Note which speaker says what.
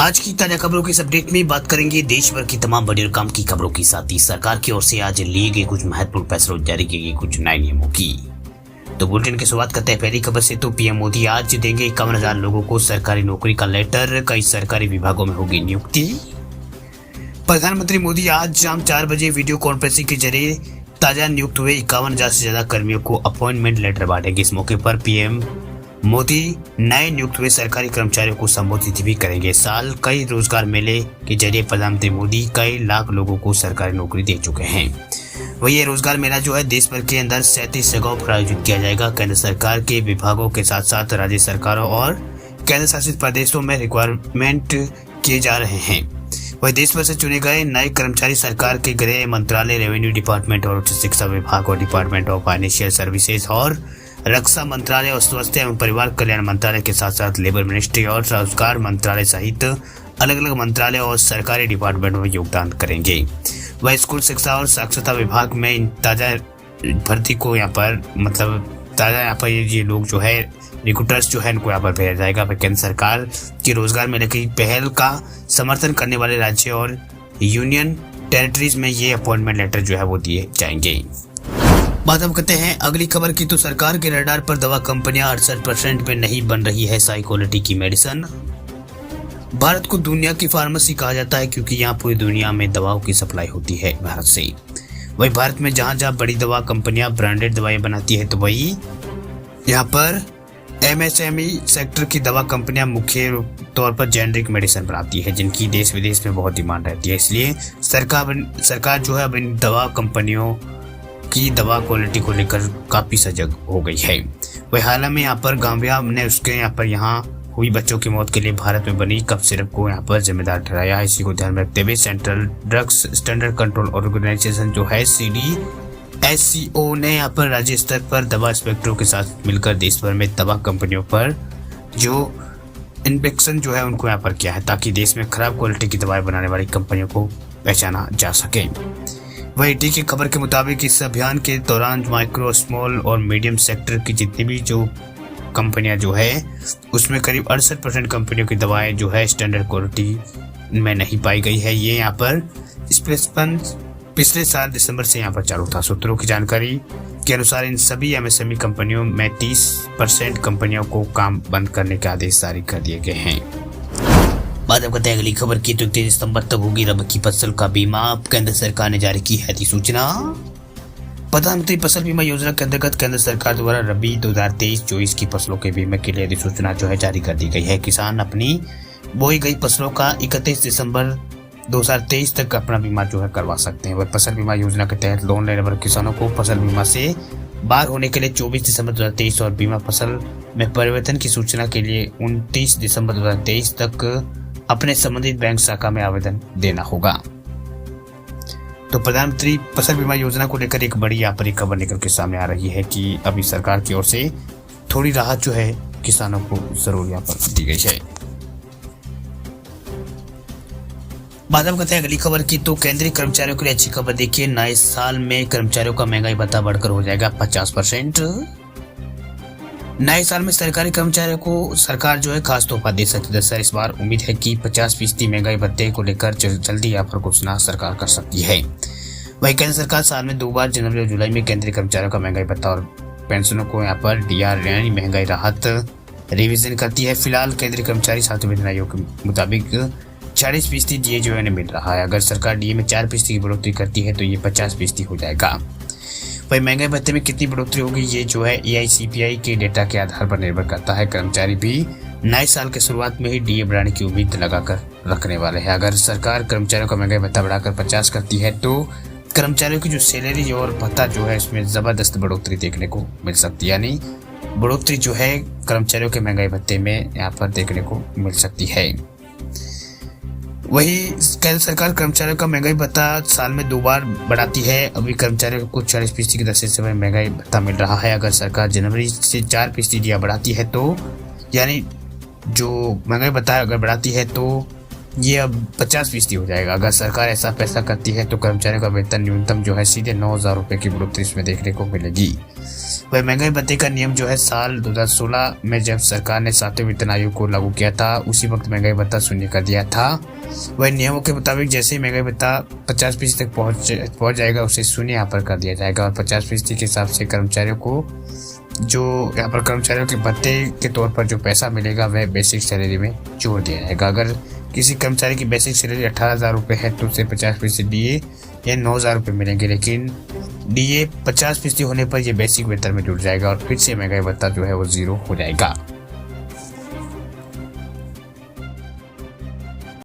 Speaker 1: आज की ताजा खबरों की इस अपडेट में बात करेंगे देश भर की तमाम बड़ी और काम की खबरों के साथ ही सरकार की ओर से आज लिए गए कुछ महत्वपूर्ण फैसलों जारी किए गए कुछ नए नियमों की। तो बुलेटिन की शुरुआत करते हैं पहली खबर से। तो पीएम मोदी आज देंगे 51,000 लोगों को सरकारी नौकरी का लेटर, कई सरकारी विभागों में होगी नियुक्ति। प्रधानमंत्री मोदी आज शाम 4 बजे वीडियो कॉन्फ्रेंसिंग के जरिए ताजा नियुक्त हुए 51,000 से ज्यादा कर्मियों को अपॉइंटमेंट लेटर बांटेंगे। इस मौके पर पीएम मोदी नए नियुक्त हुए सरकारी कर्मचारियों को संबोधित भी करेंगे। साल कई रोजगार मेले के जरिए प्रधानमंत्री मोदी कई लाख लोगों को सरकारी नौकरी दे चुके हैं। वही ये रोजगार मेला जो है देश भर के अंदर 37 जगहों पर आयोजित किया जाएगा। केंद्र सरकार के विभागों के साथ साथ राज्य सरकारों और केंद्र शासित प्रदेशों में रिक्वायरमेंट किए जा रहे हैं। वही देश भर से चुने गए नए कर्मचारी सरकार के गृह मंत्रालय, रेवेन्यू डिपार्टमेंट और उच्च शिक्षा विभाग और डिपार्टमेंट ऑफ फाइनेंशियल सर्विसेज और रक्षा मंत्रालय और स्वास्थ्य एवं परिवार कल्याण मंत्रालय के साथ साथ लेबर मिनिस्ट्री और रोजगार मंत्रालय सहित अलग अलग मंत्रालय और सरकारी डिपार्टमेंट में योगदान करेंगे। वह स्कूल शिक्षा और साक्षरता विभाग में इन ताजा भर्ती को यहाँ पर ये लोग जो है रिक्रूटर्स जो है इनको यहाँ पर भेजा जाएगा। केंद्र सरकार की रोजगार मेले की पहल का समर्थन करने वाले राज्य और यूनियन टेरिटरीज में ये अपॉइंटमेंट लेटर जो है वो दिए जाएंगे। बात हम करते हैं अगली खबर की। तो सरकार के रडार पर दवा कंपनियां 68% में नहीं बन रही है हाई क्वालिटी की मेडिसिन। भारत को दुनिया की फार्मेसी कहा जाता है क्योंकि यहाँ पूरी दुनिया में दवाओं की सप्लाई होती है भारत से। वही भारत में जहाँ जहाँ बड़ी दवा कंपनियां ब्रांडेड दवाएं बनाती है तो वही यहाँ पर एमएसएमई सेक्टर की दवा कंपनियां मुख्य तौर पर जेनरिक मेडिसिन बनाती है जिनकी देश विदेश में बहुत डिमांड रहती है। इसलिए सरकार जो है अब इन दवा कंपनियों की दवा क्वालिटी को लेकर काफी सजग हो गई है। वही हाल में यहाँ पर गांबिया ने उसके यहाँ हुई बच्चों की मौत के लिए भारत में बनी कफ सिरप को यहाँ पर जिम्मेदार ठहराया है। इसी को ध्यान में रखते हुए central drugs standard control organisation जो है CDSCO ने यहाँ पर राज्य स्तर पर दवा इंस्पेक्टरों के साथ मिलकर देश भर में दवा कंपनियों पर जो इंस्पेक्शन जो है उनको यहाँ पर किया है ताकि देश में खराब क्वालिटी की दवाएं बनाने वाली कंपनियों को पहचाना जा सके। वही टी की खबर के मुताबिक इस अभियान के दौरान माइक्रो, स्मॉल और मीडियम सेक्टर की जितनी भी जो कंपनियां जो है उसमें करीब 68% कंपनियों की दवाएं जो है स्टैंडर्ड क्वालिटी में नहीं पाई गई है। ये यहाँ पर पिछले साल दिसंबर से यहाँ पर चालू था। सूत्रों की जानकारी के अनुसार इन सभी एमएसएमई कंपनियों में 30% कंपनियों को काम बंद करने के आदेश जारी कर दिए गए हैं। बात अब करते हैं अगली खबर की। तो 23 सितंबर तक होगी रबी की फसल का बीमा। केंद्र सरकार ने जारी की है अधिसूचना। प्रधानमंत्री फसल बीमा योजना के अंतर्गत केंद्र सरकार द्वारा रबी 2023-24 की फसलों के बीमे के लिए अधिसूचना जो है जारी कर दी गई है। किसान अपनी बोई गई फसलों का 31 दिसंबर 2023 तक अपना बीमा जो है करवा सकते हैं। वह फसल बीमा योजना के तहत लोन लेने वाले किसानों को फसल बीमा से बाहर होने के लिए 24 दिसंबर 2023 और बीमा फसल में परिवर्तन की सूचना के लिए 29 दिसंबर 2023 तक अपने संबंधित बैंक शाखा में आवेदन देना होगा। तो प्रधानमंत्री फसल बीमा योजना को लेकर एक बड़ी यहाँ पर एक खबर निकल के सामने आ रही है कि अभी सरकार की ओर से थोड़ी राहत जो है किसानों को जरूर यहाँ पर दी गई है। बात हम करते हैं अगली खबर की। तो केंद्रीय कर्मचारियों के लिए अच्छी खबर देखिए, नए साल में कर्मचारियों का महंगाई भत्ता बढ़कर हो जाएगा 50%। नए साल में सरकारी कर्मचारियों को सरकार जो है खास तोहफा दे सकती है। सर इस बार उम्मीद है कि 50% महंगाई भत्ते को लेकर जल्दी यहाँ पर घोषणा सरकार कर सकती है। वही केंद्र सरकार साल में 2 बार जनवरी और जुलाई में केंद्रीय कर्मचारियों का महंगाई भत्ता और पेंशनों को यहाँ पर DR यानी महंगाई राहत रिविजन करती है। फिलहाल केंद्रीय कर्मचारी सातवें वेतन आयोग के मुताबिक 40% DA जो है मिल रहा है। अगर सरकार DA में 4% की बढ़ोतरी करती है तो ये 50% हो जाएगा। वही महंगाई भत्ते में कितनी बढ़ोतरी होगी ये जो है AICPI के डेटा के आधार पर निर्भर करता है। कर्मचारी भी नए साल के शुरुआत में ही DA बढ़ाने की उम्मीद लगाकर रखने वाले हैं। अगर सरकार कर्मचारियों का महंगाई भत्ता बढ़ाकर 50 करती है तो कर्मचारियों की जो सैलरी और भत्ता जो है इसमें जबरदस्त बढ़ोतरी देखने को मिल सकती है। यानी बढ़ोतरी जो है कर्मचारियों के महंगाई भत्ते में यहाँ पर देखने को मिल सकती है। वही केंद्र सरकार कर्मचारियों का महंगाई भत्ता साल में 2 बार बढ़ाती है। अभी कर्मचारियों को 40% की दर से महंगाई भत्ता मिल रहा है। अगर सरकार जनवरी से 4% बढ़ाती है तो यानी जो महंगाई भत्ता अगर बढ़ाती है तो ये अब 50% हो जाएगा। अगर सरकार ऐसा फैसला करती है तो कर्मचारियों का वेतन न्यूनतम जो है सीधे 9,000 रुपये की बढ़ोतरी इसमें देखने को मिलेगी। वह महंगाई भत्ते का नियम जो है साल 2016 में जब सरकार ने 7वें वेतन आयोग को लागू किया था, उसी वक्त महंगाई भत्ता शून्य कर दिया था। वह नियमों के मुताबिक जैसे ही महंगाई भत्ता 50% तक पहुंच जाएगा, उसे शून्य यहाँ पर कर दिया जाएगा और 50% के हिसाब से कर्मचारियों को जो यहाँ पर कर्मचारियों के भत्ते के तौर पर जो पैसा मिलेगा वह बेसिक सैलरी में जोड़ दिया जाएगा। अगर किसी कर्मचारी की बेसिक सैलरी 18,000 रुपये है तो उसे 50% डीए या 9,000 रुपये मिलेंगे, लेकिन डीए 50% होने पर यह बेसिक वेतन में जुड़ जाएगा और फिर से महंगाई भत्ता जो है वो 0 हो जाएगा।